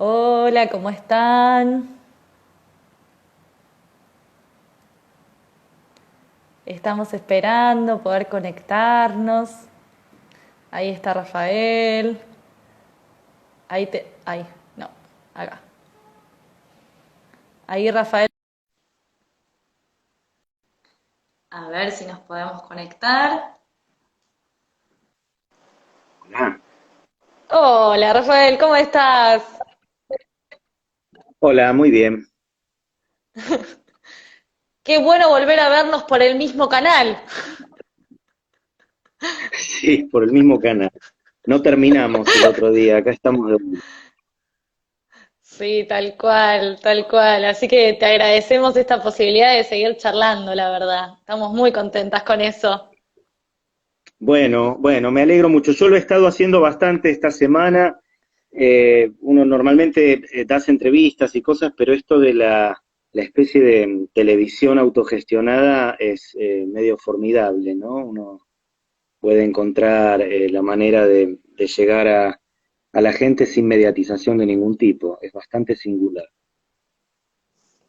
Hola, ¿cómo están? Estamos esperando poder conectarnos. Ahí está Rafael. Ahí, no, acá. Ahí Rafael. A ver si nos podemos conectar. Hola. Hola, Rafael, ¿cómo estás? Hola, muy bien. Qué bueno volver a vernos por el mismo canal. Sí, por el mismo canal. No terminamos el otro día, acá estamos de vuelta. Sí, tal cual, tal cual. Así que te agradecemos esta posibilidad de seguir charlando, la verdad. Estamos muy contentas con eso. Bueno, me alegro mucho. Yo lo he estado haciendo bastante esta semana. Uno normalmente das entrevistas y cosas, pero esto de la especie de televisión autogestionada es medio formidable, ¿no? Uno puede encontrar la manera de llegar a la gente sin mediatización de ningún tipo. Es bastante singular.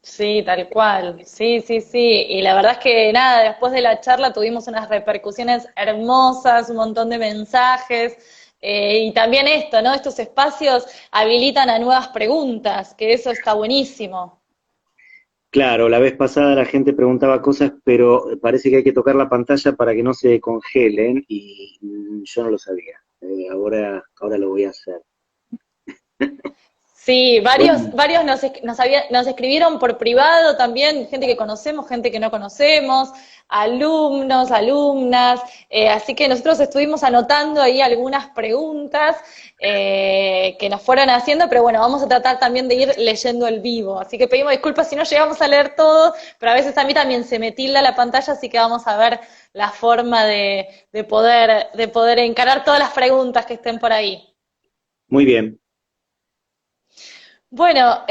Sí, tal cual. Sí, sí, sí. Y la verdad es que nada, después de la charla tuvimos unas repercusiones hermosas, un montón de mensajes. Y también esto, ¿no? Estos espacios habilitan a nuevas preguntas, que eso está buenísimo. Claro, la vez pasada la gente preguntaba cosas, pero parece que hay que tocar la pantalla para que no se congelen y yo no lo sabía. Ahora lo voy a hacer. Sí, varios, Bueno, varios nos escribieron por privado también, gente que conocemos, gente que no conocemos, alumnos, alumnas, así que nosotros estuvimos anotando ahí algunas preguntas que nos fueron haciendo, pero bueno, vamos a tratar también de ir leyendo el vivo, así que pedimos disculpas si no llegamos a leer todo, pero a veces a mí también se me tilda la pantalla, así que vamos a ver la forma de poder encarar todas las preguntas que estén por ahí. muy bien. Bueno,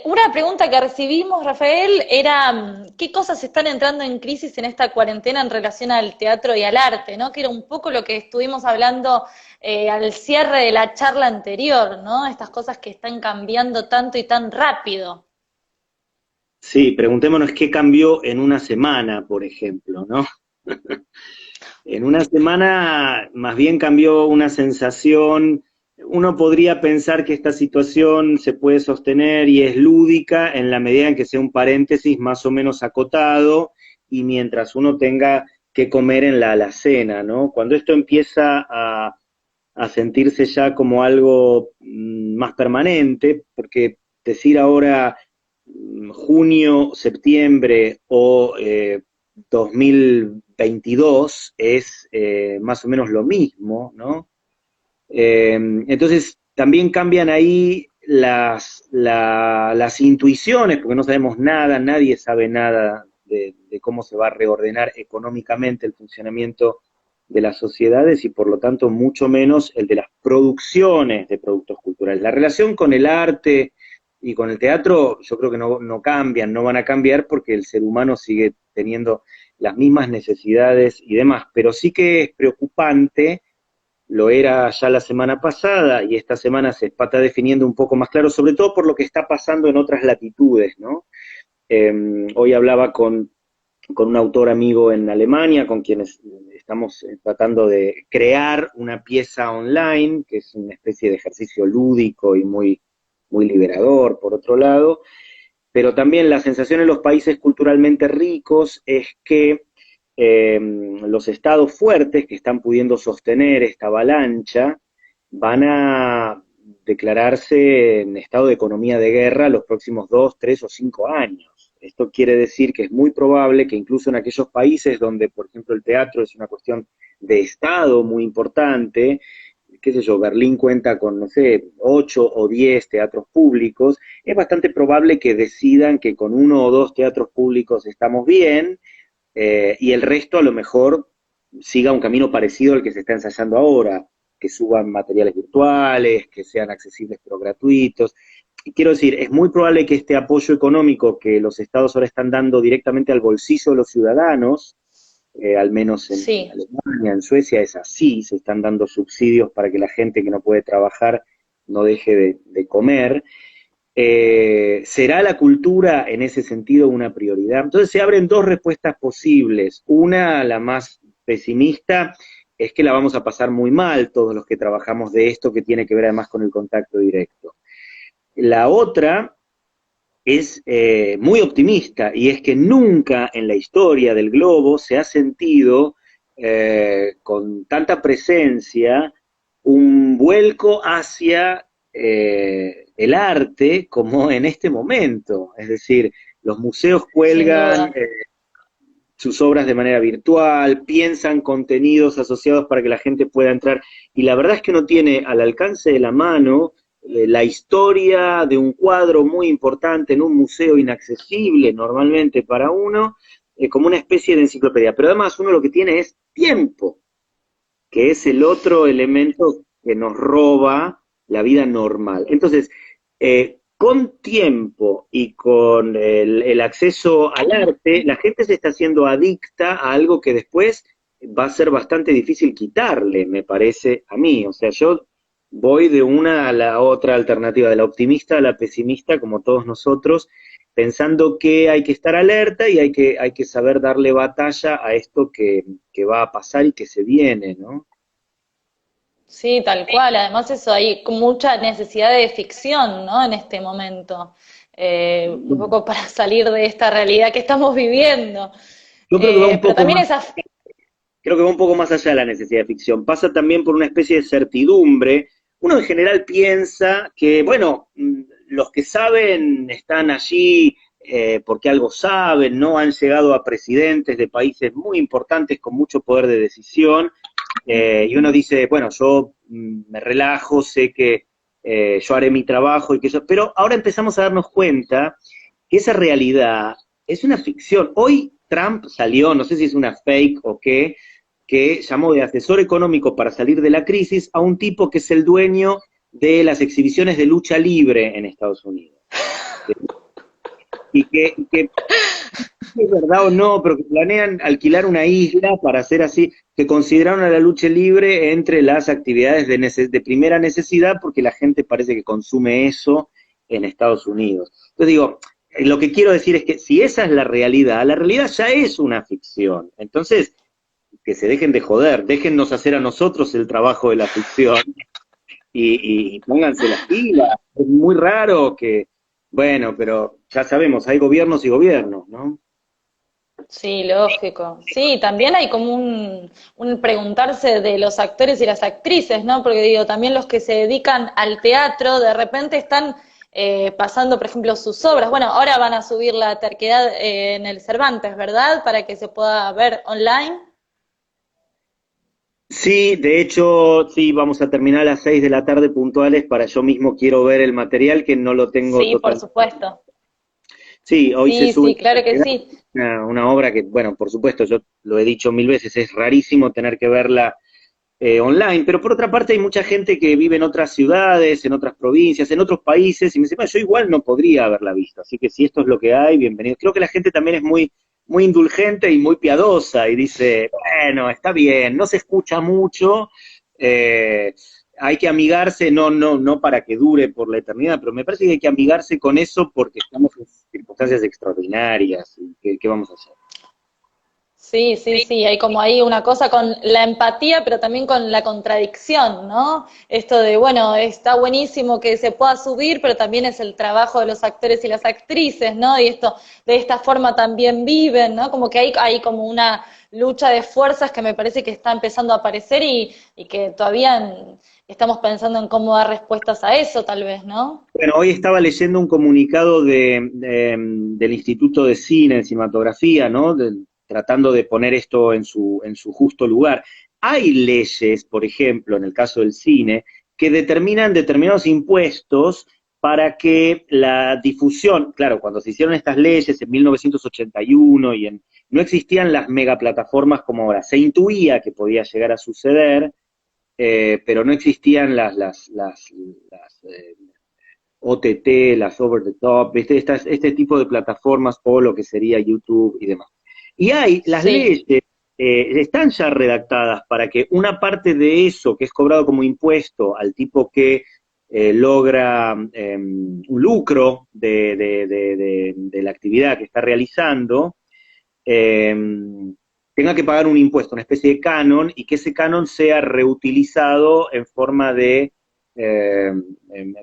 una pregunta que recibimos, Rafael, era ¿qué cosas están entrando en crisis en esta cuarentena en relación al teatro y al arte, ¿no? Que era un poco lo que estuvimos hablando al cierre de la charla anterior, ¿no? Estas cosas que están cambiando tanto y tan rápido. Sí, preguntémonos qué cambió en una semana, por ejemplo, ¿no? En una semana más bien cambió una sensación. Uno podría pensar que esta situación se puede sostener y es lúdica en la medida en que sea un paréntesis más o menos acotado y mientras uno tenga que comer en la alacena, ¿no? Cuando esto empieza a sentirse ya como algo más permanente, porque decir ahora junio, septiembre o 2022 es más o menos lo mismo, ¿no? Entonces, también cambian ahí las intuiciones, porque no sabemos nada, nadie sabe nada de cómo se va a reordenar económicamente el funcionamiento de las sociedades y por lo tanto mucho menos el de las producciones de productos culturales. La relación con el arte y con el teatro yo creo que no cambian, no van a cambiar porque el ser humano sigue teniendo las mismas necesidades y demás, pero sí que es preocupante, lo era ya la semana pasada y esta semana se está definiendo un poco más claro, sobre todo por lo que está pasando en otras latitudes, ¿no? Hoy hablaba con un autor amigo en Alemania, con quienes estamos tratando de crear una pieza online, que es una especie de ejercicio lúdico y muy liberador, por otro lado, pero también la sensación en los países culturalmente ricos es que los estados fuertes que están pudiendo sostener esta avalancha van a declararse en estado de economía de guerra los próximos 2, 3 o 5 años. Esto quiere decir que es muy probable que incluso en aquellos países donde, por ejemplo, el teatro es una cuestión de Estado muy importante, qué sé yo, Berlín cuenta con, no sé, 8 o 10 teatros públicos, es bastante probable que decidan que con 1 o 2 teatros públicos estamos bien y el resto a lo mejor siga un camino parecido al que se está ensayando ahora, que suban materiales virtuales, que sean accesibles pero gratuitos. Y quiero decir, es muy probable que este apoyo económico que los estados ahora están dando directamente al bolsillo de los ciudadanos, al menos en Sí. Alemania, en Suecia es así, se están dando subsidios para que la gente que no puede trabajar no deje de comer. ¿Será la cultura en ese sentido una prioridad? Entonces se abren dos respuestas posibles. Una, la más pesimista, es que la vamos a pasar muy mal todos los que trabajamos de esto, que tiene que ver además con el contacto directo. La otra es muy optimista, y es que nunca en la historia del globo se ha sentido con tanta presencia un vuelco hacia el arte como en este momento. Es decir, los museos Sin cuelgan duda. sus obras de manera virtual, piensan contenidos asociados para que la gente pueda entrar, y la verdad es que uno tiene al alcance de la mano la historia de un cuadro muy importante en un museo inaccesible normalmente para uno, como una especie de enciclopedia. Pero además uno lo que tiene es tiempo, que es el otro elemento que nos roba la vida normal. Entonces, con tiempo y con el acceso al arte, la gente se está haciendo adicta a algo que después va a ser bastante difícil quitarle, me parece a mí. O sea, yo voy de una a la otra alternativa, de la optimista a la pesimista, como todos nosotros, pensando que hay que estar alerta y hay que saber darle batalla a esto que va a pasar y que se viene, ¿no? Sí, tal cual. Además eso, hay como mucha necesidad de ficción, ¿no? En este momento. Un poco para salir de esta realidad que estamos viviendo. Yo creo que va un Pero poco también más, esa... creo que va un poco más allá de la necesidad de ficción. Pasa también por una especie de certidumbre. Uno en general piensa que, bueno, los que saben están allí porque algo saben, no han llegado a presidentes de países muy importantes con mucho poder de decisión, y uno dice, bueno, yo me relajo, sé que yo haré mi trabajo y que yo... Pero ahora empezamos a darnos cuenta que esa realidad es una ficción. Hoy Trump salió, no sé si es una fake o qué, que llamó de asesor económico para salir de la crisis a un tipo que es el dueño de las exhibiciones de lucha libre en Estados Unidos. Y que es verdad o no, pero que planean alquilar una isla para hacer así, que consideraron a la lucha libre entre las actividades de primera necesidad, porque la gente parece que consume eso en Estados Unidos. Entonces digo, lo que quiero decir es que si esa es la realidad ya es una ficción. Entonces, que se dejen de joder, déjennos hacer a nosotros el trabajo de la ficción y pónganse las pilas. Es muy raro que, bueno, pero ya sabemos, hay gobiernos y gobiernos, ¿no? Sí, lógico. Sí, también hay como un preguntarse de los actores y las actrices, ¿no? Porque digo, también los que se dedican al teatro de repente están pasando, por ejemplo, sus obras. Bueno, ahora van a subir La Terquedad en el Cervantes, ¿verdad? Para que se pueda ver online. Sí, de hecho, sí, vamos a terminar a las 6 de la tarde puntuales para yo mismo quiero ver el material que no lo tengo Sí, por total. supuesto. Sí, hoy se Sí, sube sí, claro que sí. una obra que, bueno, por supuesto, yo lo he dicho mil veces, es rarísimo tener que verla online, pero por otra parte hay mucha gente que vive en otras ciudades, en otras provincias, en otros países, y me dice, "Bueno, yo igual no podría haberla visto, así que si esto es lo que hay, bienvenido". Creo que la gente también es muy indulgente y muy piadosa, y dice, bueno, está bien, no se escucha mucho, eh, hay que amigarse, no para que dure por la eternidad, pero me parece que hay que amigarse con eso porque estamos en circunstancias extraordinarias, y ¿qué vamos a hacer? Sí, sí, sí, hay como ahí una cosa con la empatía, pero también con la contradicción, ¿no? Esto de, bueno, está buenísimo que se pueda subir, pero también es el trabajo de los actores y las actrices, ¿no? Y esto, de esta forma también viven, ¿no? Como que hay como una lucha de fuerzas que me parece que está empezando a aparecer y que todavía estamos pensando en cómo dar respuestas a eso, tal vez, ¿no? Bueno, hoy estaba leyendo un comunicado del Instituto de Cine, de Cinematografía, ¿no? Tratando de poner esto en su justo lugar. Hay leyes, por ejemplo, en el caso del cine, que determinan determinados impuestos para que la difusión, claro, cuando se hicieron estas leyes en 1981 no existían las megaplataformas como ahora, se intuía que podía llegar a suceder, pero no existían las OTT, las over the top, ¿viste? Este tipo de plataformas o lo que sería YouTube y demás. Y hay, las Sí. leyes están ya redactadas para que una parte de eso que es cobrado como impuesto al tipo que logra un lucro de la actividad que está realizando, tenga que pagar un impuesto, una especie de canon, y que ese canon sea reutilizado en forma de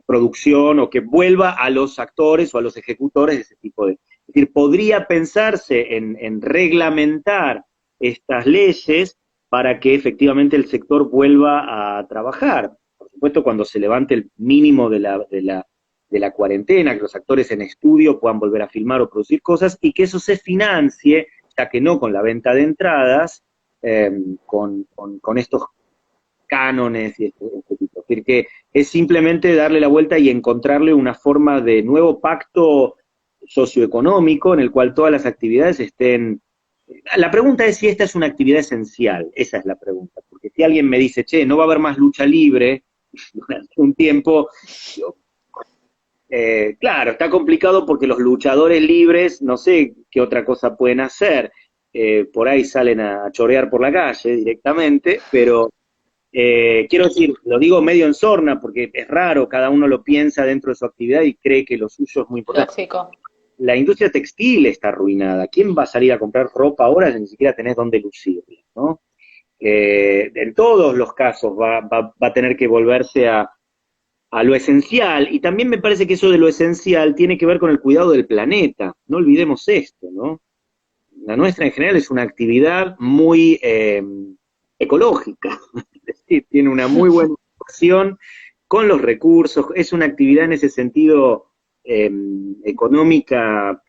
producción o que vuelva a los actores o a los ejecutores de ese tipo de... Es decir, podría pensarse en reglamentar estas leyes para que efectivamente el sector vuelva a trabajar. Por supuesto, cuando se levante el mínimo de la cuarentena, que los actores en estudio puedan volver a filmar o producir cosas, y que eso se financie, ya que no con la venta de entradas, con estos cánones y este tipo. Es decir, que es simplemente darle la vuelta y encontrarle una forma de nuevo pacto socioeconómico en el cual todas las actividades estén... La pregunta es si esta es una actividad esencial, esa es la pregunta, porque si alguien me dice, che, no va a haber más lucha libre durante un tiempo, yo, claro, está complicado porque los luchadores libres, no sé qué otra cosa pueden hacer, por ahí salen a chorear por la calle directamente, pero quiero decir, lo digo medio en sorna porque es raro, cada uno lo piensa dentro de su actividad y cree que lo suyo es muy importante. Lógico. La industria textil está arruinada. ¿Quién va a salir a comprar ropa ahora si ni siquiera tenés dónde lucirla, ¿no? En todos los casos va a tener que volverse a lo esencial, y también me parece que eso de lo esencial tiene que ver con el cuidado del planeta. No olvidemos esto, ¿no? La nuestra en general es una actividad muy ecológica, es decir, tiene una muy buena relación con los recursos, es una actividad en ese sentido económica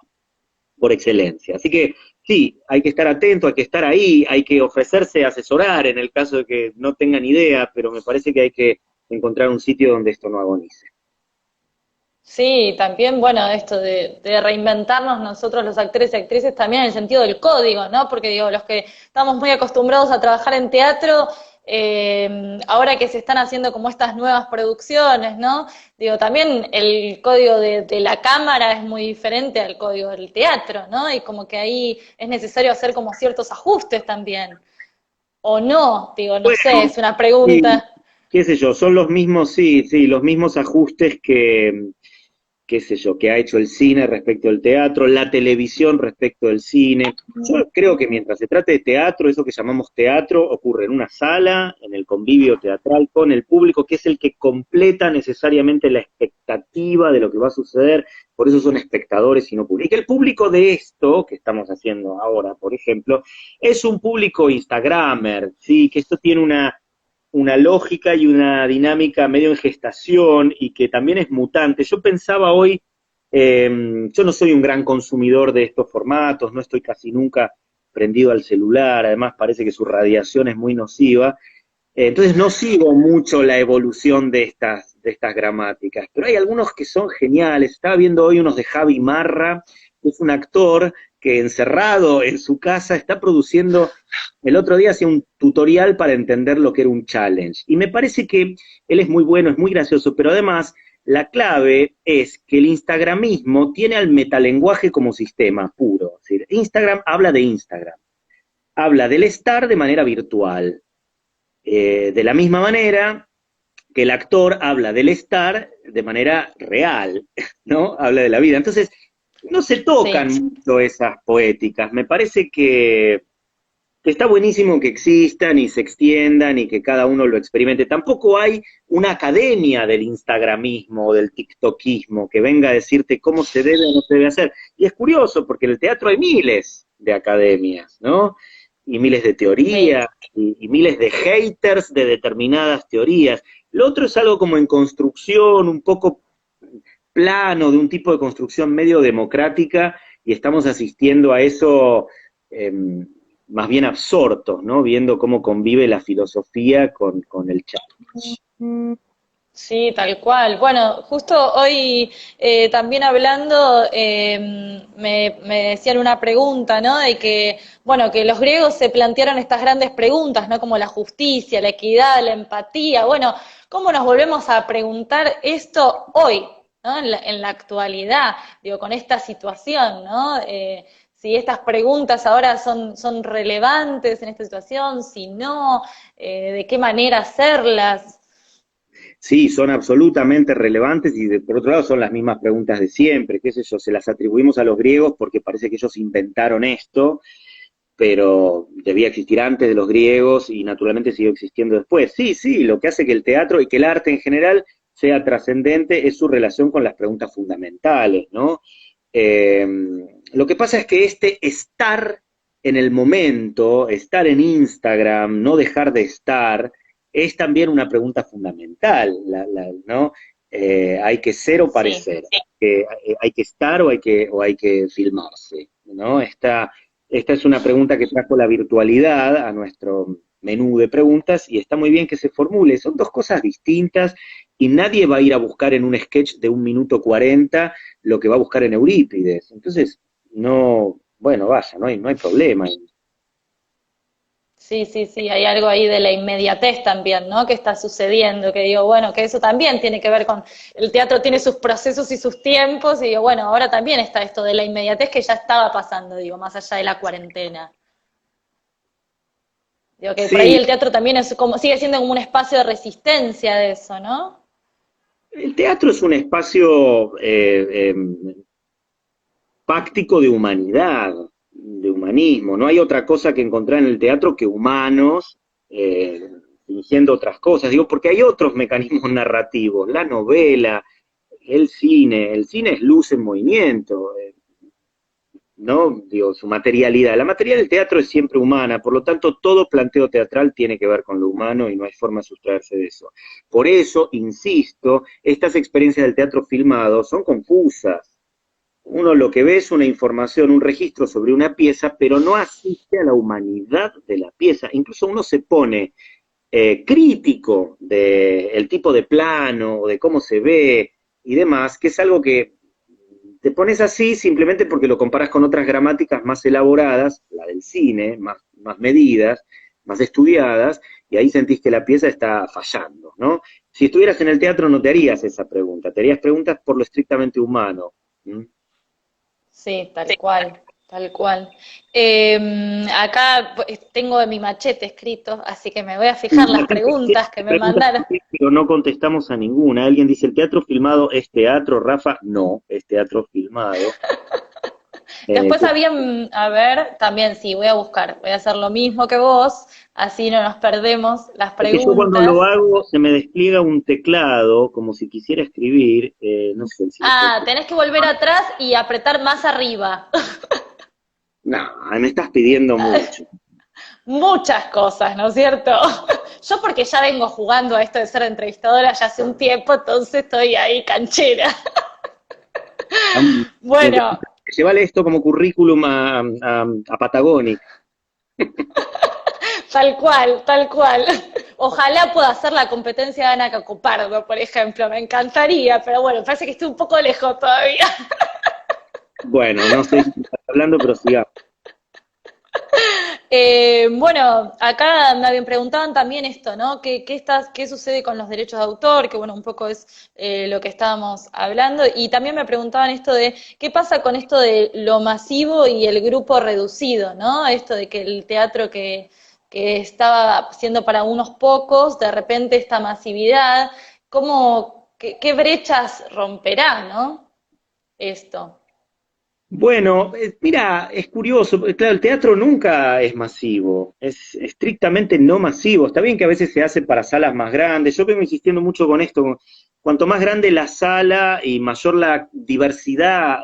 por excelencia. Así que sí, hay que estar atento, hay que estar ahí, hay que ofrecerse a asesorar en el caso de que no tengan idea, pero me parece que hay que encontrar un sitio donde esto no agonice. Sí, también, bueno, esto de reinventarnos nosotros los actores y actrices también en el sentido del código, ¿no? Porque digo, los que estamos muy acostumbrados a trabajar en teatro, ahora que se están haciendo como estas nuevas producciones, ¿no? Digo, también el código de la cámara es muy diferente al código del teatro, ¿no? Y como que ahí es necesario hacer como ciertos ajustes también. O no, digo, no sé, Bueno, es una sí, pregunta. qué sé yo, son los mismos, sí, sí, los mismos ajustes que, qué sé yo, que ha hecho el cine respecto al teatro, la televisión respecto al cine. Yo creo que mientras se trate de teatro, eso que llamamos teatro ocurre en una sala, en el convivio teatral con el público, que es el que completa necesariamente la expectativa de lo que va a suceder, por eso son espectadores y no público. Y que el público de esto que estamos haciendo ahora, por ejemplo, es un público instagramer, ¿sí? Que esto tiene una lógica y una dinámica medio en gestación y que también es mutante. Yo pensaba hoy, yo no soy un gran consumidor de estos formatos, no estoy casi nunca prendido al celular, además parece que su radiación es muy nociva, entonces no sigo mucho la evolución de estas gramáticas, pero hay algunos que son geniales. Estaba viendo hoy unos de Javi Marra, que es un actor que encerrado en su casa está produciendo, el otro día hacía un tutorial para entender lo que era un challenge. Y me parece que él es muy bueno, es muy gracioso, pero además la clave es que el instagramismo tiene al metalenguaje como sistema puro. Es decir, Instagram habla de Instagram, habla del estar de manera virtual. De la misma manera que el actor habla del estar de manera real, ¿no? Habla de la vida. Entonces, no se tocan Sí. mucho esas poéticas. Me parece que está buenísimo que existan y se extiendan y que cada uno lo experimente. Tampoco hay una academia del instagramismo o del tiktokismo que venga a decirte cómo se debe o no se debe hacer. Y es curioso, porque en el teatro hay miles de academias, ¿no? Y miles de Sí. teorías, y miles de haters de determinadas teorías. Lo otro es algo como en construcción, un poco plano, de un tipo de construcción medio democrática, y estamos asistiendo a eso eh, más bien absortos, ¿no? Viendo cómo convive la filosofía con el chat. Sí, tal cual. Bueno, justo hoy también hablando, me decían una pregunta, ¿no? De que, bueno, que los griegos se plantearon estas grandes preguntas, ¿no? Como la justicia, la equidad, la empatía. Bueno, ¿cómo nos volvemos a preguntar esto hoy, ¿no? En la actualidad, digo, con esta situación, ¿no? Si estas preguntas ahora son relevantes en esta situación, si no, de qué manera hacerlas. Sí, son absolutamente relevantes y por otro lado son las mismas preguntas de siempre, qué sé yo, se las atribuimos a los griegos porque parece que ellos inventaron esto, pero debía existir antes de los griegos y naturalmente siguió existiendo después. Sí, sí, lo que hace que el teatro y que el arte en general sea trascendente es su relación con las preguntas fundamentales, ¿no? Eh, lo que pasa es que este estar en el momento, estar en Instagram, no dejar de estar, es también una pregunta fundamental, ¿no? Hay que ser o Sí. parecer, hay que estar o hay que filmarse, ¿no? Esta es una pregunta que trajo la virtualidad a nuestro menú de preguntas y está muy bien que se formule. Son dos cosas distintas y nadie va a ir a buscar en un sketch de 1 minuto 40 lo que va a buscar en Eurípides. Entonces, no, bueno, vaya, no hay problema. Sí, sí, sí, hay algo ahí de la inmediatez también, ¿no? Que está sucediendo, que digo, bueno, que eso también tiene que ver con, el teatro tiene sus procesos y sus tiempos, y digo, bueno, ahora también está esto de la inmediatez que ya estaba pasando, digo, más allá de la cuarentena. Digo, que por ahí Sí, el teatro también es como, sigue siendo como un espacio de resistencia de eso, ¿no? el teatro es un espacio práctico de humanidad, de humanismo. No hay otra cosa que encontrar en el teatro que humanos fingiendo otras cosas. Digo, porque hay otros mecanismos narrativos, la novela, el cine es luz en movimiento, ¿no? Digo, su materialidad. La materialidad del teatro es siempre humana, por lo tanto, todo planteo teatral tiene que ver con lo humano y no hay forma de sustraerse de eso. Por eso, insisto, estas experiencias del teatro filmado son confusas. Uno lo que ve es una información, un registro sobre una pieza, pero no asiste a la humanidad de la pieza. Incluso uno se pone crítico del tipo de plano, de cómo se ve y demás, que es algo que te pones así simplemente porque lo comparas con otras gramáticas más elaboradas, la del cine, más medidas, más estudiadas, y ahí sentís que la pieza está fallando, ¿no? Si estuvieras en el teatro no te harías esa pregunta, te harías preguntas por lo estrictamente humano. ¿Mm? Sí, tal cual, tal cual. Acá tengo de mi machete escrito, así que me voy a fijar las preguntas que me Preguntas, mandaron. pero no contestamos a ninguna. Alguien dice, ¿el teatro filmado es teatro, Rafa? No, es teatro filmado. Después Que habían, a ver, también sí, voy a buscar, voy a hacer lo mismo que vos, así no nos perdemos las es que yo cuando preguntas. lo hago se me despliega un teclado como si quisiera escribir, no sé si lo puedo Ah, explicar. tenés que volver atrás y apretar más arriba. No, me estás pidiendo mucho. Muchas cosas, ¿no es cierto? Yo porque ya vengo jugando a esto de ser entrevistadora ya hace un tiempo, entonces estoy ahí canchera. Tengo que Bueno, llevarle esto como currículum a Patagonic. tal cual, tal cual. Ojalá pueda hacer la competencia de Ana Cacopardo, por ejemplo, me encantaría, pero bueno, parece que estoy un poco lejos todavía. Bueno, no sé de qué estás hablando, pero sigamos. Bueno, acá me habían preguntaban también esto, ¿no? ¿Qué sucede con los derechos de autor? Que bueno, un poco es lo que estábamos hablando. Y también me preguntaban esto de qué pasa con esto de lo masivo y el grupo reducido, ¿no? Esto de que el teatro que estaba siendo para unos pocos, de repente esta masividad, qué brechas romperá, ¿no? Esto. Bueno, mira, es curioso, porque, claro, el teatro nunca es masivo, es estrictamente no masivo. Está bien que a veces se hace para salas más grandes, yo vengo insistiendo mucho con esto, cuanto más grande la sala y mayor la diversidad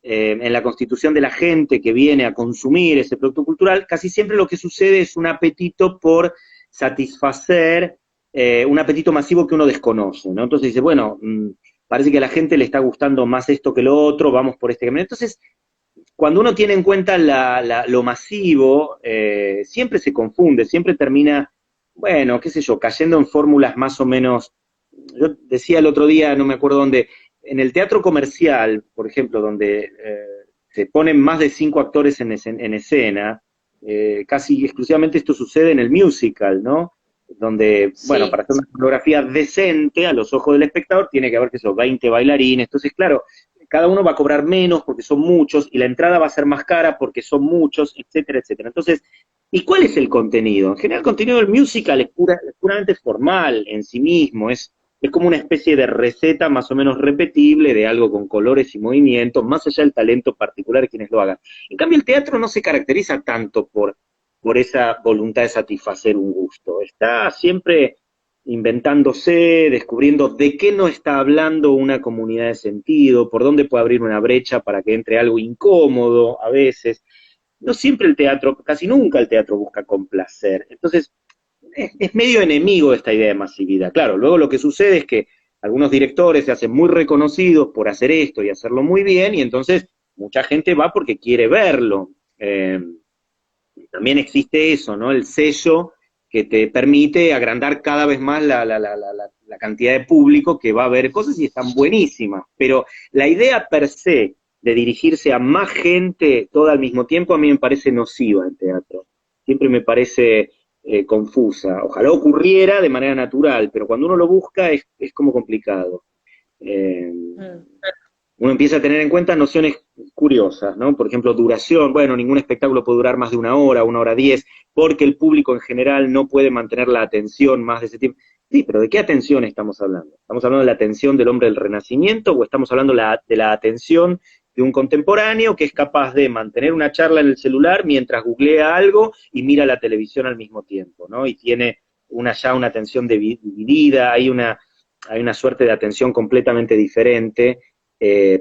en la constitución de la gente que viene a consumir ese producto cultural, casi siempre lo que sucede es un apetito por satisfacer un apetito masivo que uno desconoce, ¿no? Entonces dice, bueno, parece que a la gente le está gustando más esto que lo otro, vamos por este camino. Entonces, cuando uno tiene en cuenta lo masivo, siempre se confunde, siempre termina, bueno, qué sé yo, cayendo en fórmulas más o menos, yo decía el otro día, no me acuerdo dónde, en el teatro comercial, por ejemplo, donde se ponen más de 5 actores en escena, casi exclusivamente esto sucede en el musical, ¿no? Donde, bueno, para Sí, hacer una coreografía decente a los ojos del espectador tiene que haber que son 20 bailarines, entonces claro, cada uno va a cobrar menos porque son muchos y la entrada va a ser más cara porque son muchos, etcétera, etcétera. Entonces, ¿y cuál es el contenido? En general el contenido del musical es puramente formal en sí mismo, es es como una especie de receta más o menos repetible de algo con colores y movimientos, más allá del talento particular de quienes lo hagan. En cambio, el teatro no se caracteriza tanto por esa voluntad de satisfacer un gusto. Está siempre inventándose, descubriendo de qué no está hablando una comunidad de sentido, por dónde puede abrir una brecha para que entre algo incómodo a veces. No siempre el teatro, casi nunca el teatro busca complacer. Entonces, es medio enemigo esta idea de masividad. Claro, luego lo que sucede es que algunos directores se hacen muy reconocidos por hacer esto y hacerlo muy bien, y entonces mucha gente va porque quiere verlo. También existe eso, ¿no? El sello que te permite agrandar cada vez más la cantidad de público que va a ver cosas y están buenísimas. Pero la idea per se de dirigirse a más gente toda al mismo tiempo a mí me parece nociva en teatro. Siempre me parece confusa. Ojalá ocurriera de manera natural, pero cuando uno lo busca es como complicado. Eh, Uno empieza a tener en cuenta nociones curiosas, ¿no? Por ejemplo, duración. Bueno, ningún espectáculo puede durar más de 1 hora 10, porque el público en general no puede mantener la atención más de ese tiempo. Sí, pero ¿de qué atención estamos hablando? ¿Estamos hablando de la atención del hombre del Renacimiento o estamos hablando de la atención de un contemporáneo que es capaz de mantener una charla en el celular mientras googlea algo y mira la televisión al mismo tiempo, ¿no? Y tiene ya una atención dividida, hay una suerte de atención completamente diferente,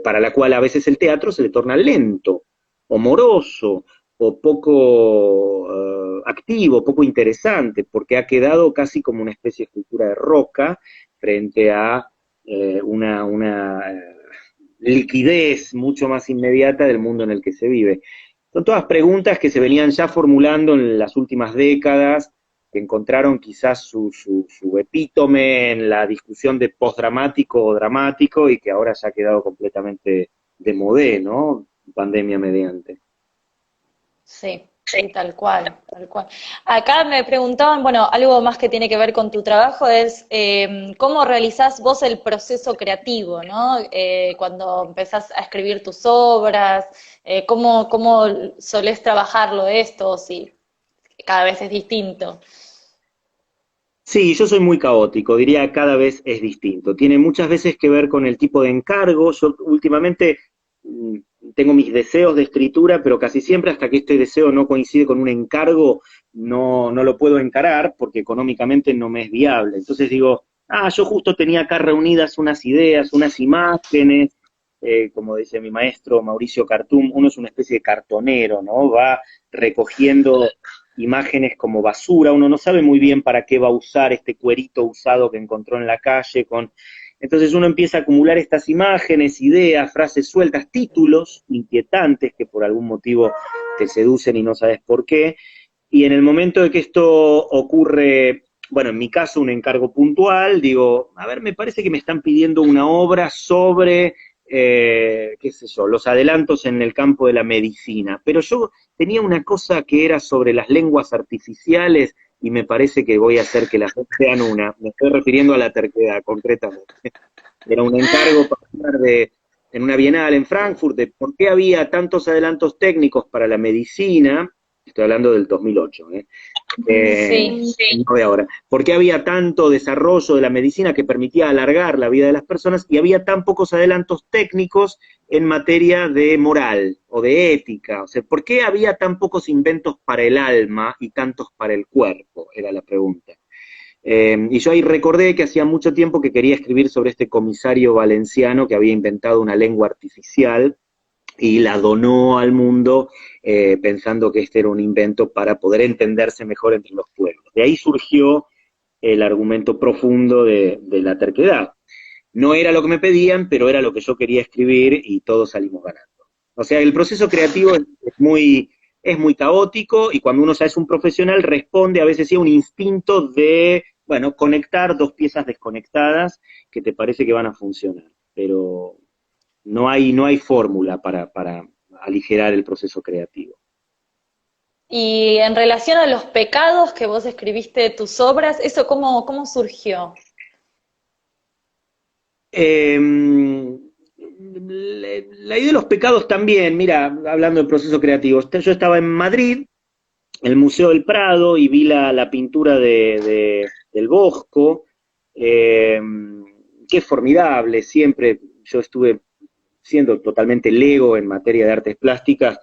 para la cual a veces el teatro se le torna lento, o moroso, o poco activo, poco interesante, porque ha quedado casi como una especie de escultura de roca frente a una liquidez mucho más inmediata del mundo en el que se vive. Son todas preguntas que se venían ya formulando en las últimas décadas, que encontraron quizás su epítome en la discusión de postdramático o dramático y que ahora ya ha quedado completamente de modé, ¿no? Pandemia mediante. Sí, sí, tal cual, tal cual. Acá me preguntaban, bueno, algo más que tiene que ver con tu trabajo es cómo realizás vos el proceso creativo, ¿no? Cuando empezás a escribir tus obras, cómo solés trabajarlo esto, si cada vez es distinto. Sí, yo soy muy caótico, diría cada vez es distinto. Tiene muchas veces que ver con el tipo de encargo. Yo últimamente mm, tengo mis deseos de escritura, pero casi siempre hasta que este deseo no coincide con un encargo, no lo puedo encarar porque económicamente no me es viable. Entonces digo, yo justo tenía acá reunidas unas ideas, unas imágenes, como dice mi maestro Mauricio Cartum, uno es una especie de cartonero, ¿no? Va recogiendo imágenes como basura, uno no sabe muy bien para qué va a usar este cuerito usado que encontró en la calle, entonces uno empieza a acumular estas imágenes, ideas, frases sueltas, títulos inquietantes que por algún motivo te seducen y no sabes por qué, y en el momento de que esto ocurre, bueno, en mi caso un encargo puntual, digo, a ver, me parece que me están pidiendo una obra sobre, qué sé yo, los adelantos en el campo de la medicina, pero yo tenía una cosa que era sobre las lenguas artificiales y me parece que voy a hacer que las dos sean una. Me estoy refiriendo a la terquedad, concretamente. Era un encargo para hablar en una bienal en Frankfurt de por qué había tantos adelantos técnicos para la medicina, estoy hablando del 2008, Sí, sí. no de ahora, por qué había tanto desarrollo de la medicina que permitía alargar la vida de las personas y había tan pocos adelantos técnicos en materia de moral o de ética. O sea, ¿por qué había tan pocos inventos para el alma y tantos para el cuerpo? Era la pregunta. Y yo ahí recordé que hacía mucho tiempo que quería escribir sobre este comisario valenciano que había inventado una lengua artificial y la donó al mundo pensando que este era un invento para poder entenderse mejor entre los pueblos. De ahí surgió el argumento profundo de la terquedad. No era lo que me pedían, pero era lo que yo quería escribir y todos salimos ganando. O sea, el proceso creativo es muy caótico y cuando uno ya es un profesional responde a veces sí a un instinto de, bueno, conectar dos piezas desconectadas que te parece que van a funcionar, pero no hay fórmula para aligerar el proceso creativo. Y en relación a los pecados que vos escribiste de tus obras, ¿eso cómo surgió? Eh, la idea de los pecados también, mira, hablando del proceso creativo, yo estaba en Madrid, en el Museo del Prado, y vi la pintura del Bosco, que es formidable, siempre yo estuve siendo totalmente lego en materia de artes plásticas,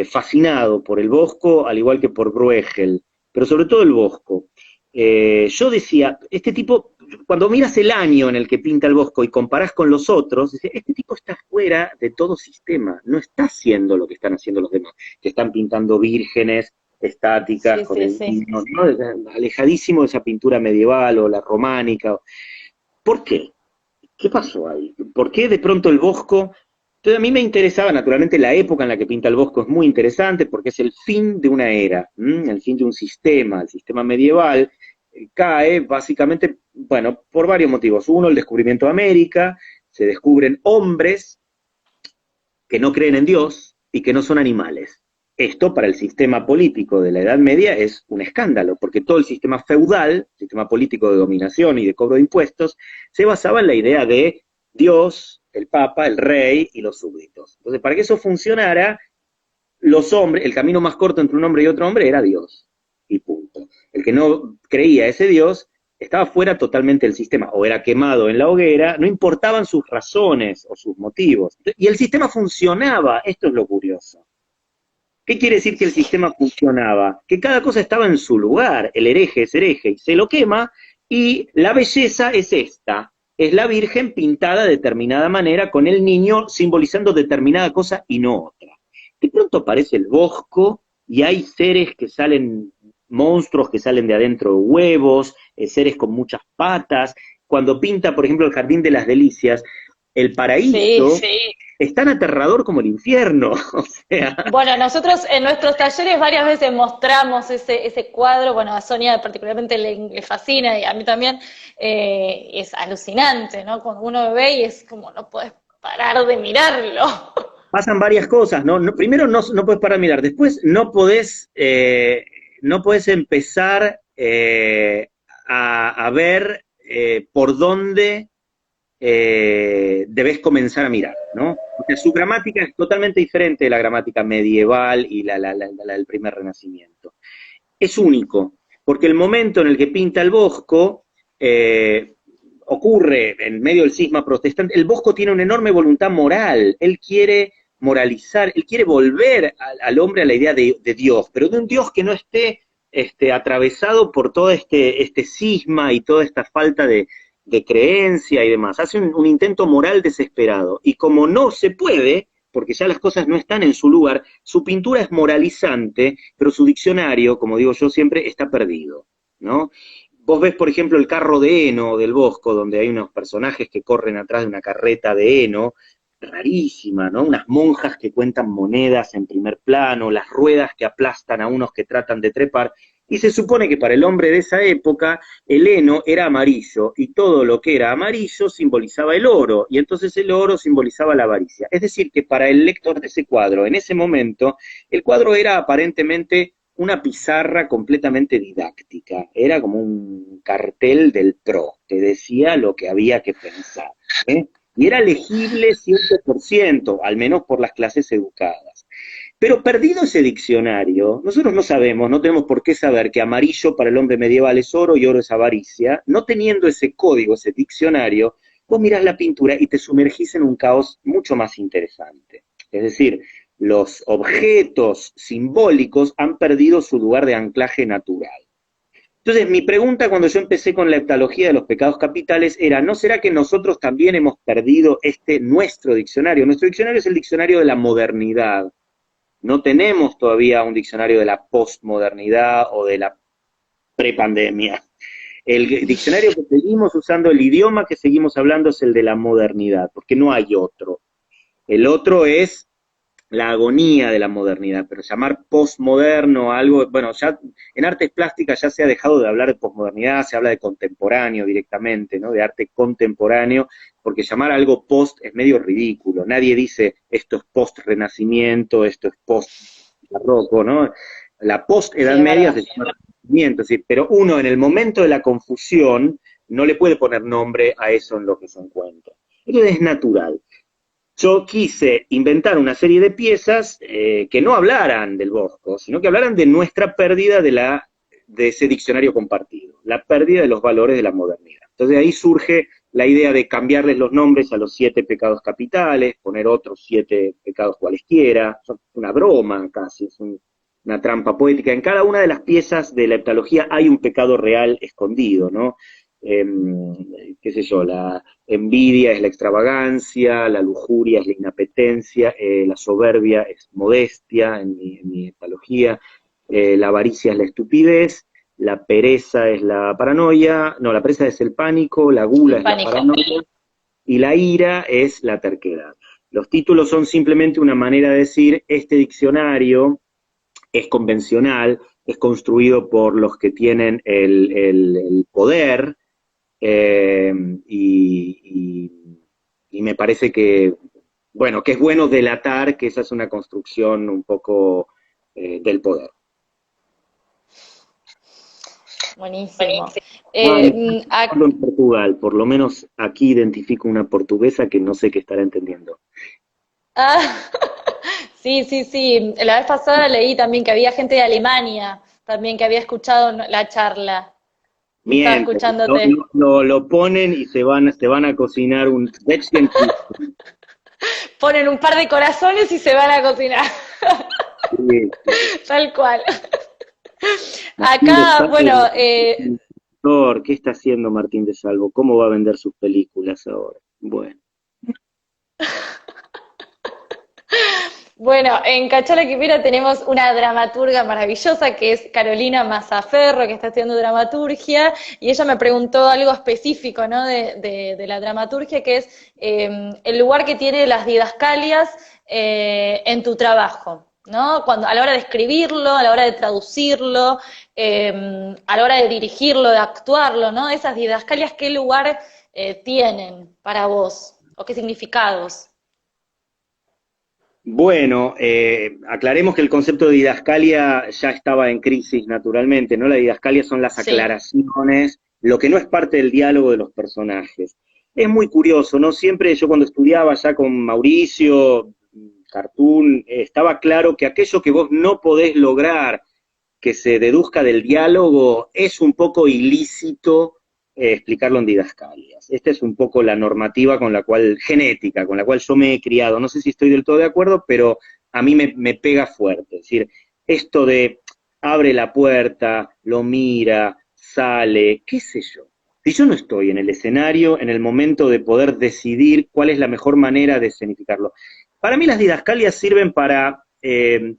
fascinado por el Bosco, al igual que por Bruegel, pero sobre todo el Bosco. Yo decía, este tipo, cuando miras el año en el que pinta el Bosco y comparás con los otros, decía, este tipo está fuera de todo sistema, no está haciendo lo que están haciendo los demás, que están pintando vírgenes, estáticas, Sí, con sí, el sí. vino, ¿no? Alejadísimo de esa pintura medieval o la románica. ¿Por qué? ¿Qué pasó ahí? ¿Por qué de pronto el Bosco? Entonces a mí me interesaba, naturalmente, la época en la que pinta el Bosco es muy interesante porque es el fin de una era, el fin de un sistema, el sistema medieval, cae básicamente, bueno, por varios motivos. Uno, el descubrimiento de América, se descubren hombres que no creen en Dios y que no son animales. Esto para el sistema político de la Edad Media es un escándalo, porque todo el sistema feudal, sistema político de dominación y de cobro de impuestos, se basaba en la idea de Dios, el Papa, el Rey y los súbditos. Entonces, para que eso funcionara, los hombres, el camino más corto entre un hombre y otro hombre era Dios, y punto. El que no creía ese Dios estaba fuera totalmente del sistema, o era quemado en la hoguera, no importaban sus razones o sus motivos. Y el sistema funcionaba, esto es lo curioso. ¿Qué quiere decir que el sistema funcionaba? Que cada cosa estaba en su lugar, el hereje es hereje y se lo quema, y la belleza es esta, es la Virgen pintada de determinada manera con el niño simbolizando determinada cosa y no otra. De pronto aparece el Bosco y hay seres que salen, monstruos que salen de adentro de huevos, seres con muchas patas. Cuando pinta, por ejemplo, el Jardín de las Delicias, el Sí, paraíso es tan aterrador como el infierno. O sea, bueno, nosotros en nuestros talleres varias veces mostramos ese cuadro, bueno, a Sonia particularmente le fascina y a mí también, es alucinante, ¿no? Cuando uno lo ve y es como no puedes parar de mirarlo. pasan varias cosas, ¿no? Primero no puedes parar de mirar, después no podés empezar a ver por dónde debes comenzar a mirar, ¿no? Porque su gramática es totalmente diferente de la gramática medieval y la del primer Renacimiento. Es único, porque el momento en el que pinta el Bosco ocurre en medio del cisma protestante. El Bosco tiene una enorme voluntad moral, él quiere moralizar, él quiere volver al hombre a la idea de Dios, pero de un Dios que no esté atravesado por todo este cisma y toda esta falta de creencia y demás. Hace un intento moral desesperado. Y como no se puede, porque ya las cosas no están en su lugar, su pintura es moralizante, pero su diccionario, como digo yo siempre, está perdido, ¿no? Vos ves, por ejemplo, el carro de heno del Bosco, donde hay unos personajes que corren atrás de una carreta de heno, rarísima, ¿no? Unas monjas que cuentan monedas en primer plano, las ruedas que aplastan a unos que tratan de trepar, y se supone que para el hombre de esa época el heno era amarillo, y todo lo que era amarillo simbolizaba el oro, y entonces el oro simbolizaba la avaricia. Es decir, que para el lector de ese cuadro, en ese momento, el cuadro era aparentemente una pizarra completamente didáctica, era como un cartel del PRO, que decía lo que había que pensar, ¿eh? Y era legible 100%, al menos por las clases educadas. Pero perdido ese diccionario, nosotros no sabemos, no tenemos por qué saber que amarillo para el hombre medieval es oro y oro es avaricia. No teniendo ese código, ese diccionario, vos mirás la pintura y te sumergís en un caos mucho más interesante. Es decir, los objetos simbólicos han perdido su lugar de anclaje natural. Entonces, mi pregunta cuando yo empecé con la heptalogía de los pecados capitales era, ¿no será que nosotros también hemos perdido nuestro diccionario? Nuestro diccionario es el diccionario de la modernidad. No tenemos todavía un diccionario de la postmodernidad o de la prepandemia. El diccionario que seguimos usando, el idioma que seguimos hablando es el de la modernidad, porque no hay otro. El otro es la agonía de la modernidad, pero llamar postmoderno a algo, bueno, ya en artes plásticas ya se ha dejado de hablar de postmodernidad, se habla de contemporáneo directamente, ¿no? De arte contemporáneo, porque llamar algo post es medio ridículo. Nadie dice esto es post-renacimiento, esto es post-barroco, ¿no? La post-edad media se llama renacimiento, ¿sí? Pero uno en el momento de la confusión no le puede poner nombre a eso en lo que se encuentra. Eso es natural. Yo quise inventar una serie de piezas que no hablaran del Bosco, sino que hablaran de nuestra pérdida de ese diccionario compartido, la pérdida de los valores de la modernidad. Entonces ahí surge la idea de cambiarles los nombres a los 7 pecados capitales, poner otros 7 pecados cualesquiera, es una broma casi, una trampa poética. En cada una de las piezas de la heptalogía hay un pecado real escondido, ¿no? Qué sé yo, la envidia es la extravagancia, la lujuria es la inapetencia, la soberbia es modestia en mi heptalogía, la avaricia es la estupidez, la pereza es la paranoia, no, la pereza es el pánico, la gula es la paranoia, y la ira es la terquedad. Los títulos son simplemente una manera de decir, este diccionario es convencional, es construido por los que tienen el poder, y me parece que, bueno, que es bueno delatar que esa es una construcción un poco del poder. Buenísimo. Hablo en Portugal, por lo menos aquí identifico una portuguesa que no sé qué estará entendiendo. Sí, sí, sí. La vez pasada leí también que había gente de Alemania también que había escuchado la charla. Estaba Mienten, escuchándote. lo ponen y se van a cocinar un Ponen un par de corazones y se van a cocinar. sí, Tal cual. Martín de Acá, bueno, Salvo, ¿qué está haciendo Martín de Salvo? ¿Cómo va a vender sus películas ahora? Bueno. bueno, en Cachala Quipera tenemos una dramaturga maravillosa que es Carolina Mazzaferro, que está haciendo dramaturgia, y ella me preguntó algo específico, ¿no? de la dramaturgia, que es el lugar que tiene las didascalias en tu trabajo, ¿no? A la hora de escribirlo, a la hora de traducirlo, a la hora de dirigirlo, de actuarlo, ¿no? Esas didascalias, ¿qué lugar tienen para vos? ¿O qué significados? Bueno, aclaremos que el concepto de didascalia ya estaba en crisis naturalmente, ¿no? La didascalia son las Sí. aclaraciones, lo que no es parte del diálogo de los personajes. Es muy curioso, ¿no? Siempre yo cuando estudiaba ya con Mauricio, Cartoon, estaba claro que aquello que vos no podés lograr que se deduzca del diálogo es un poco ilícito explicarlo en didascalias. Esta es un poco la normativa genética, con la cual yo me he criado. No sé si estoy del todo de acuerdo, pero a mí me pega fuerte. Es decir, esto de abre la puerta, lo mira, sale, qué sé yo. Si yo no estoy en el escenario, en el momento de poder decidir cuál es la mejor manera de escenificarlo. Para mí las didascalias sirven para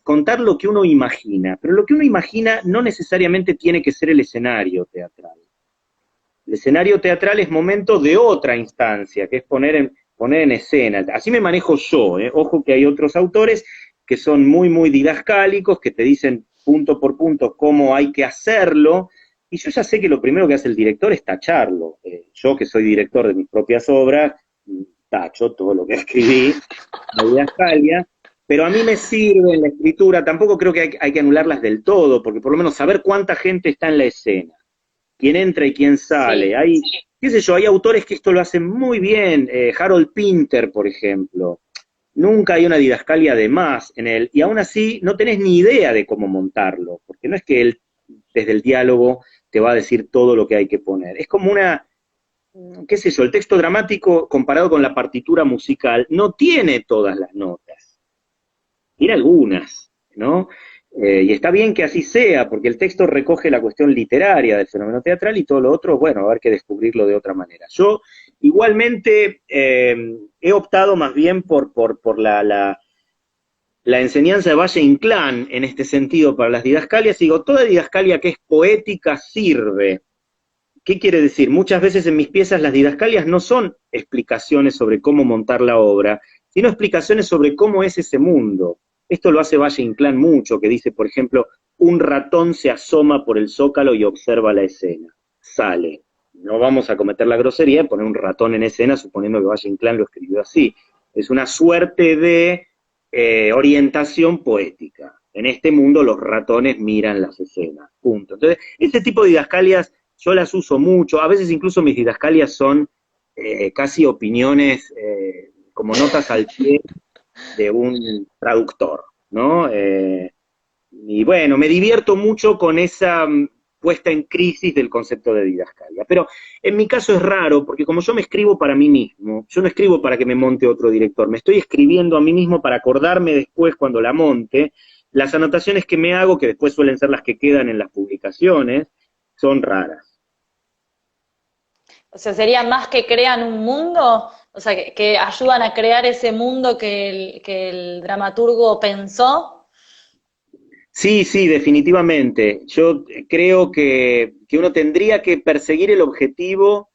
contar lo que uno imagina, pero lo que uno imagina no necesariamente tiene que ser el escenario teatral. El escenario teatral es momento de otra instancia, que es poner en escena. Así me manejo yo, ¿eh? Ojo que hay otros autores que son muy, muy didascálicos, que te dicen punto por punto cómo hay que hacerlo, y yo ya sé que lo primero que hace el director es tacharlo. Yo que soy director de mis propias obras, tacho todo lo que escribí, la didascalia, pero a mí me sirve en la escritura, tampoco creo que hay que anularlas del todo, porque por lo menos saber cuánta gente está en la escena, quién entra y quién sale. Sí. Qué sé yo, hay autores que esto lo hacen muy bien, Harold Pinter, por ejemplo. Nunca hay una didascalia de más en él, y aún así no tenés ni idea de cómo montarlo, porque no es que él, desde el diálogo, te va a decir todo lo que hay que poner. Es como qué sé yo, el texto dramático comparado con la partitura musical no tiene todas las notas, tiene algunas, ¿no? Y está bien que así sea, porque el texto recoge la cuestión literaria del fenómeno teatral y todo lo otro, bueno, va a haber que descubrirlo de otra manera. Yo igualmente he optado más bien por la enseñanza de Valle Inclán en este sentido para las didascalias. Digo, toda didascalia que es poética sirve. ¿Qué quiere decir? Muchas veces en mis piezas las didascalias no son explicaciones sobre cómo montar la obra, sino explicaciones sobre cómo es ese mundo. Esto lo hace Valle Inclán mucho, que dice, por ejemplo, un ratón se asoma por el zócalo y observa la escena. Sale. No vamos a cometer la grosería de poner un ratón en escena, suponiendo que Valle Inclán lo escribió así. Es una suerte de orientación poética. En este mundo los ratones miran las escenas. Punto. Entonces, este tipo de didascalias yo las uso mucho, a veces incluso mis didascalias son casi opiniones, como notas al pie de un traductor, ¿no? Y bueno, me divierto mucho con puesta en crisis del concepto de didascalia. Pero en mi caso es raro, porque como yo me escribo para mí mismo, yo no escribo para que me monte otro director, me estoy escribiendo a mí mismo para acordarme después cuando la monte. Las anotaciones que me hago, que después suelen ser las que quedan en las publicaciones, son raras. O sea, sería más que crean un mundo, o sea, que ayudan a crear ese mundo que el dramaturgo pensó. Sí, sí, definitivamente. Yo creo que uno tendría que perseguir el objetivo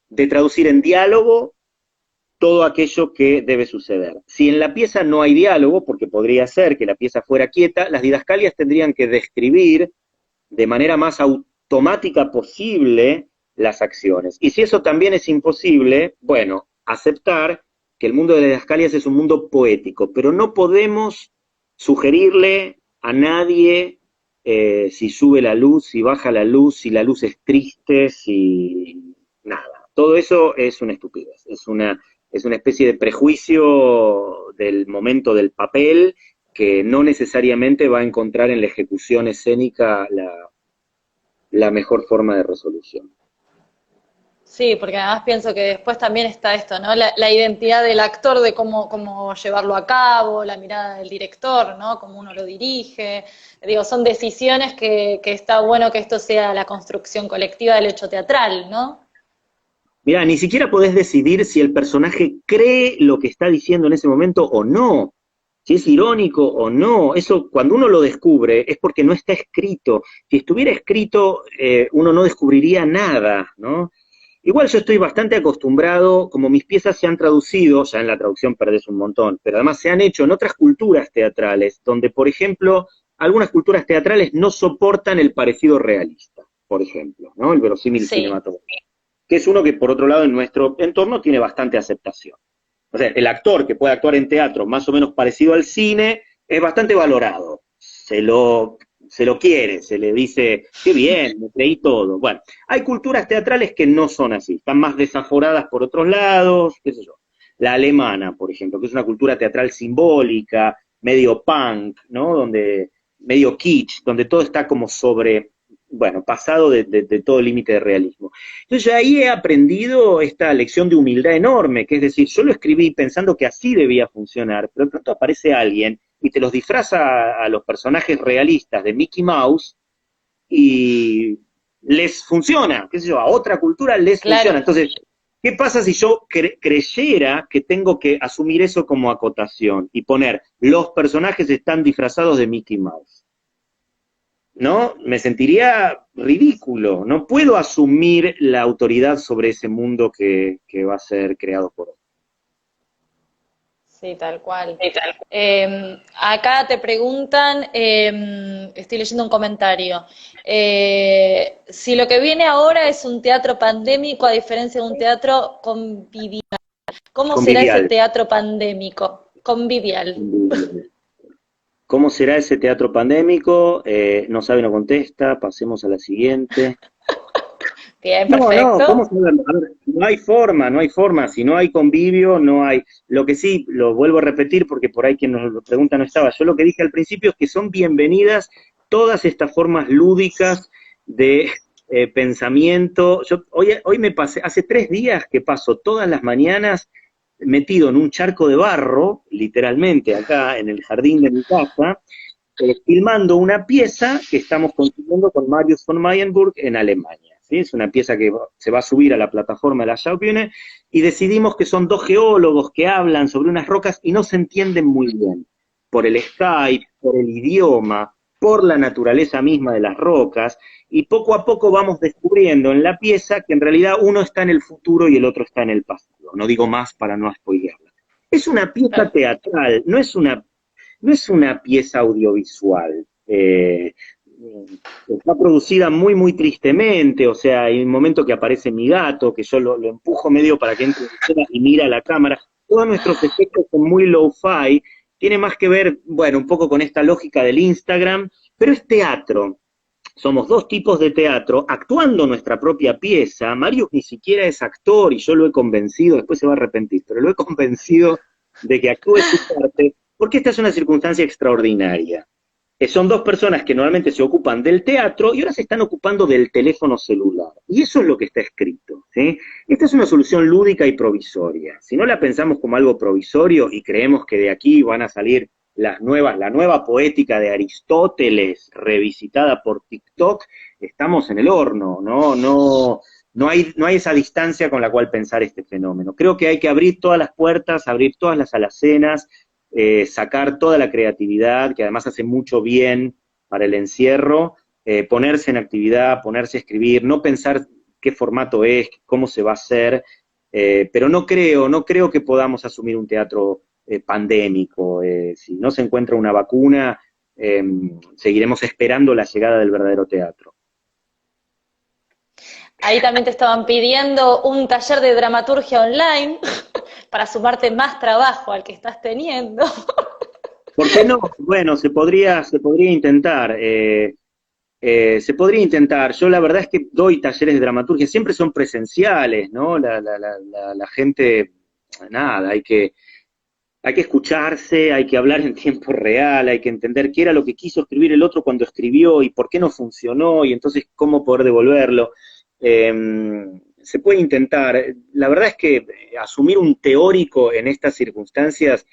de traducir en diálogo todo aquello que debe suceder. Si en la pieza no hay diálogo, porque podría ser que la pieza fuera quieta, las didascalias tendrían que describir de manera más automática posible las acciones. Y si eso también es imposible, bueno, aceptar que el mundo de las didascalias es un mundo poético, pero no podemos sugerirle a nadie si sube la luz, si baja la luz, si la luz es triste, si nada. Todo eso es una estupidez, es una especie de prejuicio del momento del papel que no necesariamente va a encontrar en la ejecución escénica la mejor forma de resolución. Sí, porque además pienso que después también está esto, ¿no? La identidad del actor, de cómo llevarlo a cabo, la mirada del director, ¿no? Cómo uno lo dirige. Digo, son decisiones que está bueno que esto sea la construcción colectiva del hecho teatral, ¿no? Mirá, ni siquiera podés decidir si el personaje cree lo que está diciendo en ese momento o no, si es irónico o no. Eso, cuando uno lo descubre, es porque no está escrito. Si estuviera escrito, uno no descubriría nada, ¿no? Igual yo estoy bastante acostumbrado, como mis piezas se han traducido, ya en la traducción perdés un montón, pero además se han hecho en otras culturas teatrales, donde, por ejemplo, algunas culturas teatrales no soportan el parecido realista, por ejemplo, ¿no? El verosímil Sí. cinematográfico, que es uno que, por otro lado, en nuestro entorno tiene bastante aceptación. O sea, el actor que puede actuar en teatro más o menos parecido al cine es bastante valorado. Se lo quiere, se le dice, qué bien, me creí todo. Bueno, hay culturas teatrales que no son así, están más desaforadas por otros lados, qué sé yo. La alemana, por ejemplo, que es una cultura teatral simbólica, medio punk, ¿no? Donde, medio kitsch, donde todo está como sobre, bueno, pasado de todo límite de realismo. Entonces ahí he aprendido esta lección de humildad enorme, que es decir, yo lo escribí pensando que así debía funcionar, pero de pronto aparece alguien y te los disfraza a los personajes realistas de Mickey Mouse y les funciona, qué sé yo, a otra cultura les Claro. funciona. Entonces, ¿qué pasa si yo creyera que tengo que asumir eso como acotación y poner los personajes están disfrazados de Mickey Mouse? ¿No? Me sentiría ridículo. No puedo asumir la autoridad sobre ese mundo que va a ser creado por otro. Sí, tal cual. Acá te preguntan, estoy leyendo un comentario, si lo que viene ahora es un teatro pandémico a diferencia de un teatro convivial, ¿cómo será ese Convivial. teatro pandémico? Convivial. ¿Cómo será ese teatro pandémico? No sabe, no contesta. Pasemos a la siguiente. Bien, No, no, ¿cómo perfecto. se llama? A ver, no hay forma, no hay forma. Si no hay convivio, no hay. Lo que sí, lo vuelvo a repetir porque por ahí quien nos lo pregunta no estaba. Yo lo que dije al principio es que son bienvenidas todas estas formas lúdicas de pensamiento. Yo hoy me pasé, hace 3 días que paso todas las mañanas metido en un charco de barro, literalmente acá en el jardín de mi casa, filmando una pieza que estamos construyendo con Marius von Mayenburg en Alemania. ¿Sí? Es una pieza que se va a subir a la plataforma de la Schaubühne y decidimos que son dos geólogos que hablan sobre unas rocas y no se entienden muy bien por el Skype, por el idioma, por la naturaleza misma de las rocas, y poco a poco vamos descubriendo en la pieza que en realidad uno está en el futuro y el otro está en el pasado. No digo más para no spoilearla. Es una pieza teatral, no es una pieza audiovisual. Está producida muy, muy tristemente, o sea, hay un momento que aparece mi gato, que yo lo empujo medio para que entre en escena y mira a la cámara. Todos nuestros efectos son muy low-fi, tiene más que ver, bueno, un poco con esta lógica del Instagram, pero es teatro. Somos dos tipos de teatro actuando nuestra propia pieza. Marius ni siquiera es actor y yo lo he convencido, después se va a arrepentir, pero lo he convencido de que actúe su parte, porque esta es una circunstancia extraordinaria. Son dos personas que normalmente se ocupan del teatro y ahora se están ocupando del teléfono celular. Y eso es lo que está escrito, ¿sí? Esta es una solución lúdica y provisoria. Si no la pensamos como algo provisorio y creemos que de aquí van a salir la nueva poética de Aristóteles revisitada por TikTok, estamos en el horno, no hay esa distancia con la cual pensar este fenómeno. Creo que hay que abrir todas las puertas, abrir todas las alacenas, sacar toda la creatividad, que además hace mucho bien para el encierro, ponerse en actividad, ponerse a escribir, no pensar qué formato es, cómo se va a hacer, pero no creo que podamos asumir un teatro pandémico. Si no se encuentra una vacuna, seguiremos esperando la llegada del verdadero teatro. Ahí también te estaban pidiendo un taller de dramaturgia online para sumarte más trabajo al que estás teniendo. ¿Por qué no? Bueno, se podría intentar. Se podría intentar. Yo la verdad es que doy talleres de dramaturgia, siempre son presenciales, ¿no? La gente, nada, hay que escucharse, hay que hablar en tiempo real, hay que entender qué era lo que quiso escribir el otro cuando escribió y por qué no funcionó y entonces cómo poder devolverlo. Se puede intentar. La verdad es que asumir un teórico en estas circunstancias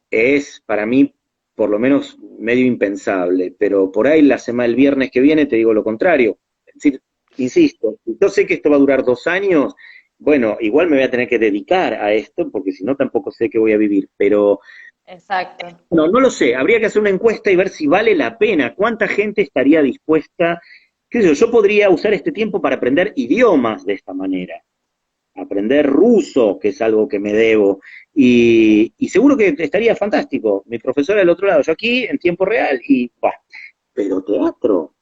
es para mí por lo menos medio impensable, pero por ahí el viernes que viene te digo lo contrario. Es decir, insisto, yo sé que esto va a durar 2 años, bueno, igual me voy a tener que dedicar a esto, porque si no tampoco sé qué voy a vivir, pero Exacto. no lo sé, habría que hacer una encuesta y ver si vale la pena, cuánta gente estaría dispuesta, qué sé yo podría usar este tiempo para aprender idiomas de esta manera, aprender ruso, que es algo que me debo, y seguro que estaría fantástico, mi profesora del otro lado, yo aquí en tiempo real, y bah, pero teatro.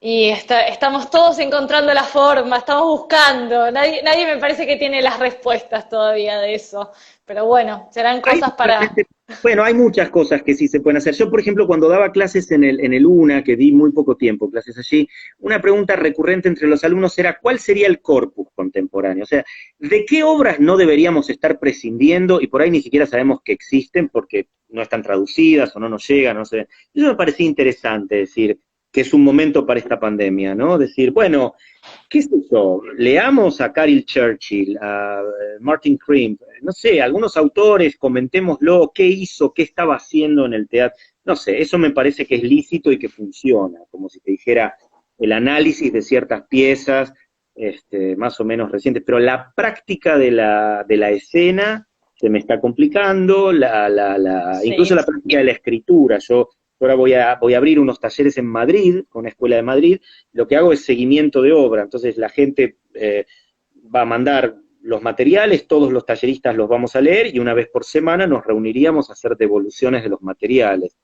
Y estamos todos encontrando la forma, estamos buscando. Nadie me parece que tiene las respuestas todavía de eso. Pero bueno, serán Hay cosas para... Bueno, hay muchas cosas que sí se pueden hacer. Yo, por ejemplo, cuando daba clases en el UNA, que di muy poco tiempo clases allí, una pregunta recurrente entre los alumnos era ¿cuál sería el corpus contemporáneo? O sea, ¿de qué obras no deberíamos estar prescindiendo? Y por ahí ni siquiera sabemos que existen porque no están traducidas o no nos llegan, no sé. Eso me parecía interesante, decir que es un momento para esta pandemia, ¿no? Decir, bueno, ¿qué es eso? Leamos a Carol Churchill, a Martin Krimp, no sé, algunos autores, comentémoslo, qué hizo, qué estaba haciendo en el teatro, no sé, eso me parece que es lícito y que funciona, como si te dijera el análisis de ciertas piezas, más o menos recientes, pero la práctica de la escena se me está complicando, incluso Sí. la práctica de la escritura. Yo ahora voy a abrir unos talleres en Madrid, con una escuela de Madrid, lo que hago es seguimiento de obra, entonces la gente va a mandar los materiales, todos los talleristas los vamos a leer y una vez por semana nos reuniríamos a hacer devoluciones de los materiales.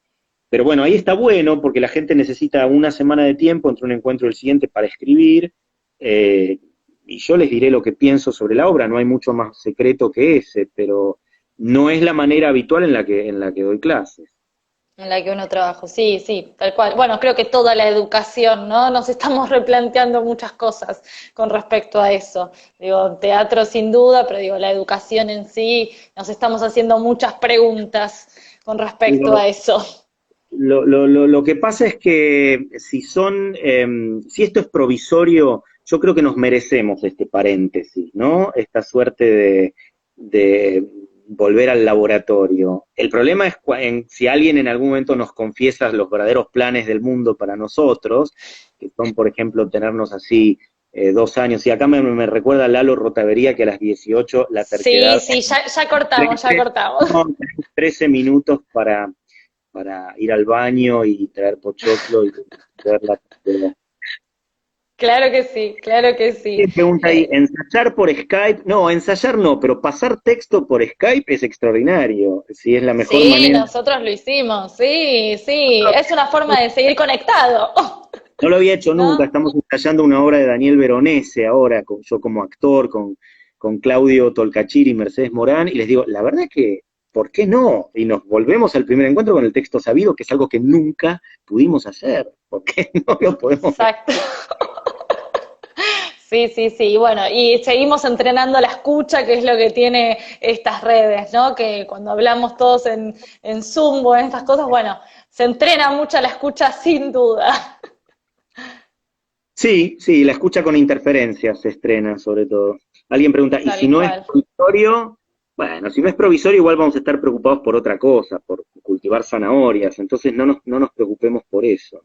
Pero bueno, ahí está bueno porque la gente necesita una semana de tiempo entre un encuentro y el siguiente para escribir, eh, y yo les diré lo que pienso sobre la obra, no hay mucho más secreto que ese, pero no es la manera habitual en la que doy clases. En la que uno trabaja, sí, sí, tal cual. Bueno, creo que toda la educación, ¿no? Nos estamos replanteando muchas cosas con respecto a eso. Digo, teatro sin duda, pero digo, la educación en sí, nos estamos haciendo muchas preguntas con respecto a eso. Lo que pasa es que si esto es provisorio, yo creo que nos merecemos este paréntesis, ¿no? Esta suerte de volver al laboratorio. El problema es si alguien en algún momento nos confiesa los verdaderos planes del mundo para nosotros, que son, por ejemplo, tenernos así 2 años. Y acá me recuerda Lalo Rotavería que a las 18 la Sí, terquedad. sí, ya cortamos, ya cortamos. No, 13 minutos para ir al baño y traer pochoclo y traer la terquedad. Claro que sí, claro que sí. ¿Qué pregunta ahí? ¿Ensayar por Skype? No, ensayar no, pero pasar texto por Skype es extraordinario. Sí, es la mejor Sí, manera. nosotros lo hicimos, sí, sí. Es una forma de seguir conectado, No lo había hecho nunca, ¿no? estamos ensayando una obra de Daniel Veronese ahora, yo como actor, con Claudio Tolcachir y Mercedes Morán, y les digo, la verdad es que, ¿por qué no? Y nos volvemos al primer encuentro con el texto sabido, que es algo que nunca pudimos hacer. ¿Por qué no lo podemos hacer? Exacto. Sí, sí, sí, y bueno, y seguimos entrenando la escucha, que es lo que tiene estas redes, ¿no? Que cuando hablamos todos en Zoom o en estas cosas, bueno, se entrena mucho la escucha sin duda. Sí, sí, la escucha con interferencias se estrena sobre todo. Alguien pregunta, ¿y si Tal no es cual, provisorio? Bueno, si no es provisorio igual vamos a estar preocupados por otra cosa, por cultivar zanahorias, entonces no nos preocupemos por eso.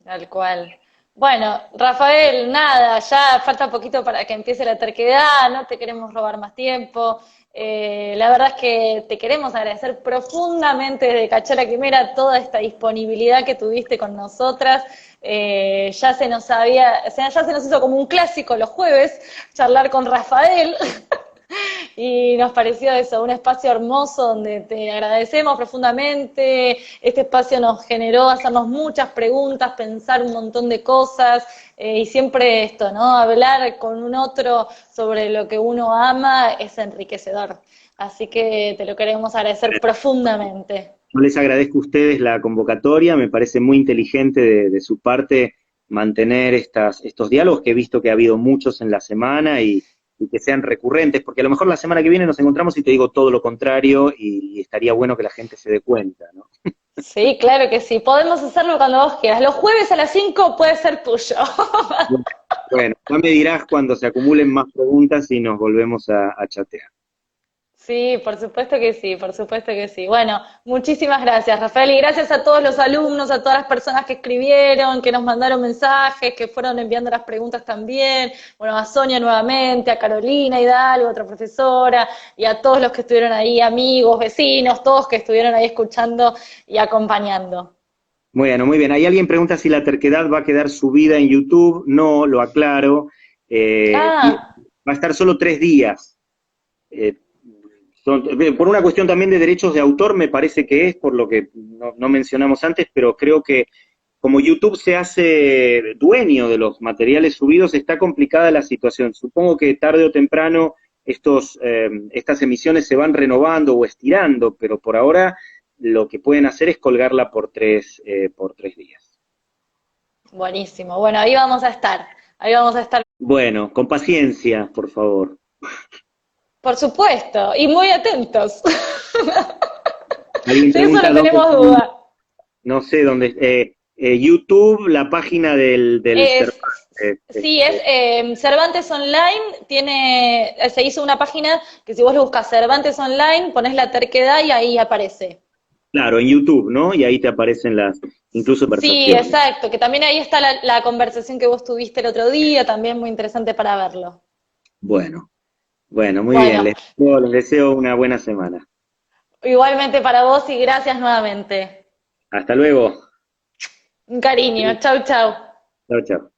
tal cual. Bueno, Rafael, nada, ya falta poquito para que empiece la terquedad, no te queremos robar más tiempo. La verdad es que te queremos agradecer profundamente desde Cachara Quimera toda esta disponibilidad que tuviste con nosotras. Ya se nos había, o sea, ya se nos hizo como un clásico los jueves charlar con Rafael. Y nos pareció eso, un espacio hermoso donde te agradecemos profundamente. Este espacio nos generó hacernos muchas preguntas, pensar un montón de cosas y siempre esto, ¿no? Hablar con un otro sobre lo que uno ama es enriquecedor. Así que te lo queremos agradecer profundamente. Yo les agradezco a ustedes la convocatoria, me parece muy inteligente de su parte mantener estos diálogos, que he visto que ha habido muchos en la semana y que sean recurrentes, porque a lo mejor la semana que viene nos encontramos y te digo todo lo contrario y estaría bueno que la gente se dé cuenta, ¿no? Sí, claro que sí. Podemos hacerlo cuando vos quieras. Los jueves a las 5 puede ser tuyo. Bueno, ya me dirás cuando se acumulen más preguntas y nos volvemos a chatear. Sí, por supuesto que sí, por supuesto que sí. Bueno, muchísimas gracias, Rafael, y gracias a todos los alumnos, a todas las personas que escribieron, que nos mandaron mensajes, que fueron enviando las preguntas también. Bueno, a Sonia nuevamente, a Carolina Hidalgo, otra profesora, y a todos los que estuvieron ahí, amigos, vecinos, todos que estuvieron ahí escuchando y acompañando. Bueno, muy bien. Ahí alguien pregunta si la terquedad va a quedar subida en YouTube. No, lo aclaro. Ah, Va a estar solo 3 días. Eh, por una cuestión también de derechos de autor, me parece que es, por lo que no mencionamos antes, pero creo que como YouTube se hace dueño de los materiales subidos, está complicada la situación. Supongo que tarde o temprano estas emisiones se van renovando o estirando, pero por ahora lo que pueden hacer es colgarla por 3 días. buenísimo. Bueno, ahí vamos a estar. Ahí vamos a estar, Bueno, con paciencia, por favor. por supuesto, y muy atentos. Alguien De eso pregunta no dónde, tenemos duda. no sé dónde, YouTube, la página del Es, Cervantes. sí, es Cervantes Online, se hizo una página que si vos lo buscas Cervantes Online, pones la terquedad y ahí aparece. Claro, en YouTube, ¿no? Y ahí te aparecen las incluso Sí, conversaciones. exacto, que también ahí está la conversación que vos tuviste el otro día, también muy interesante para verlo. Bueno, bueno, muy bien. Bueno, Les deseo una buena semana. igualmente para vos y gracias nuevamente. Hasta luego. Un cariño, chau chau. Chao, chao.